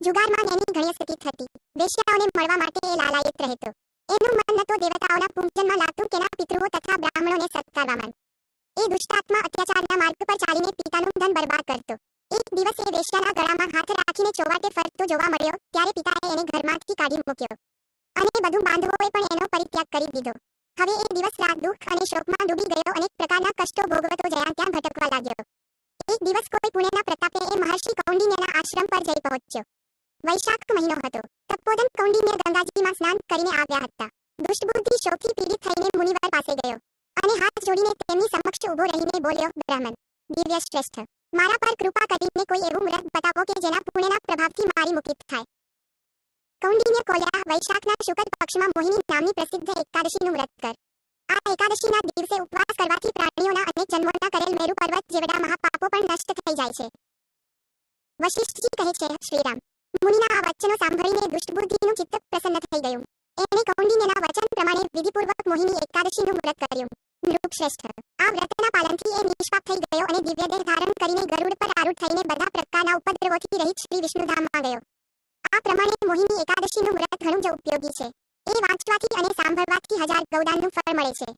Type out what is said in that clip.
જુગારમાં એની ઘણી સ્થિતિ થતી. વેશ્યાઓને મળવા માટે એ લાલાયિત રહેતો. એનું મન ન તો દેવતાઓના પૂજનમાં લાગતું કે ના પિતૃઓ તથા બ્રાહ્મણોને સત્કારવામાં. એ દુષ્ટાત્મા અત્યાચારના માર્ગ પર ચાલીને પિતાનું ધન બરબાદ કરતો. એક દિવસ એ વેશ્યાના ગળામાં હાથ રાખીને ચોવાટે ફરતો જોવા મળ્યો ત્યારે પિતાએ એને ઘરમાંથી કાઢી મૂક્યો. અને બધું બાંધવોએ પણ એનો પરિત્યાગ કરી દીધો. હવે એ દિવસ રાત દુઃખ અને શોકમાં ડૂબી ગયો. અનેક પ્રકારના કષ્ટો ભોગવતો જ્યાં ત્યાં ભટકવા લાગ્યો. એક દિવસ કોઈ પુણ્યના પ્રતાપે એ મહર્ષિ કૌંડિન્યના આશ્રમ પર જઈ પહોંચ્યો. વૈશાખ મહિનો હતો. તપોદન કૌંડિન્ય ગંગાજીમાં સ્નાન કરીને આવ્યા હતા. દુષ્ટબુદ્ધિ શોકથી પીડિત થઈને મુનિવર પાસે ગયો અને હાથ જોડીને તેમની સમક્ષ ઊભો રહીને બોલ્યો, બ્રાહ્મણ દિવ્ય શ્રેષ્ઠ, મારા પર કૃપા કરીને કોઈ એવું વ્રત બતાવો કે જેના પુણ્યના પ્રભાવથી મારી મુક્તિ થાય. કૌંડિન્ય બોલ્યા, વૈશાખના શુક્લ પક્ષમાં મોહિની નામની પ્રસિદ્ધ એકાદશીનું વ્રત કર. આ એકાદશીના દિવસે ઉપવાસ કરવાથી પ્રાણીઓના અનેક જન્મોના કરેલ મેરુ પર્વત જેવડા મહાપાપો પણ નષ્ટ થઈ જાય છે. વશિષ્ઠજી કહે છે, શ્રીરામ મુનિના આ વચનો સાંભળીને દુષ્ટબુદ્ધિનું ચિત્ત પ્રસન્ન થઈ ગયું. એણે કૌંડિન્યના વચન પ્રમાણે વિધિપૂર્વક મોહિની એકાદશીનું વ્રત કર્યું. નૃપશ્રેષ્ઠ, આ વ્રતના પાલનથી એ નિષ્પાપ થઈ ગયો અને દિવ્ય દેહ ધારણ કરીને ગરુડ પર આરૂઢ થઈને બધા પ્રકારના ઉપદ્રવોથી રહિત શ્રી વિષ્ણુધામમાં ગયો. આ પ્રમાણે મોહિની એકાદશીનું વ્રત ઘણું જ ઉપયોગી છે. એ વાંચવાથી અને સાંભળવાથી 1000 ગૌદાનનું ફળ મળે છે.